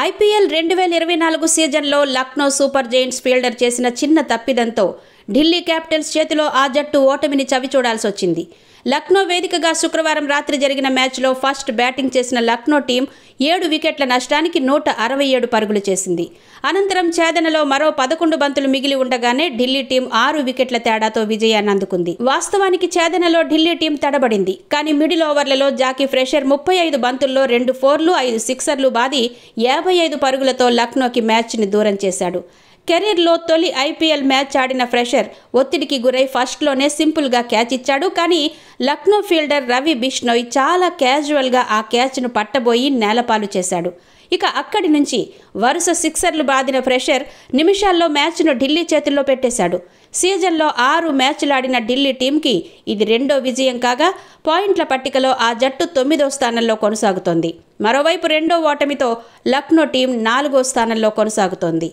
IPL 2024 సీజన్లో Lucknow super Giants fielder చేసిన చిన్న తప్పిదంతో ఢిల్లీ క్యాపిటల్స్ చేతిలో ఆ జట్టు ఓటమిని చవిచూడాల్సి వచ్చింది. లక్నో వేదికగా శుక్రవారం రాత్రి జరిగిన మ్యాచ్లో ఫస్ట్ బ్యాటింగ్ చేసిన లక్నో టీం 7 వికెట్ల నష్టానికి 167 పరుగులు చేసింది. అనంతరం ఛేదనలో మరో 11 బంతులు మిగిలి ఉండగానే ఢిల్లీ టీం 6 వికెట్ల తేడాతో విజయాన్ని అందుకుంది. వాస్తవానికి ఛేదనలో ఢిల్లీ టీం తడబడింది. కానీ మిడిల్ ఓవర్లలో జాకీ ఫ్రెషర్ 35 బంతుల్లో 2 ఫోర్లు 5 సిక్సర్లు బాది 55 పరుగులతో లక్నోకి మ్యాచ్ని దూరం చేశాడు. కెరీర్లో తొలి ఐపీఎల్ మ్యాచ్ ఆడిన ఫ్రెషర్ ఒత్తిడికి గురై ఫస్ట్లోనే సింపుల్గా క్యాచ్ ఇచ్చాడు. కానీ లక్నో ఫీల్డర్ రవి బిష్నోయ్ చాలా క్యాజువల్గా ఆ క్యాచ్ను పట్టబోయి నేలపాలు చేశాడు. ఇక అక్కడి నుంచి వరుస సిక్సర్లు బాదిన ఫ్రెషర్ నిమిషాల్లో మ్యాచ్ను ఢిల్లీ చేతుల్లో పెట్టేశాడు. సీజన్లో 6 మ్యాచ్లాడిన ఢిల్లీ టీంకి ఇది 2వ విజయం కాగా పాయింట్ల పట్టికలో ఆ జట్టు 9వ స్థానంలో కొనసాగుతోంది. మరోవైపు 2వ ఓటమితో లక్నో టీం 4వ స్థానంలో కొనసాగుతోంది.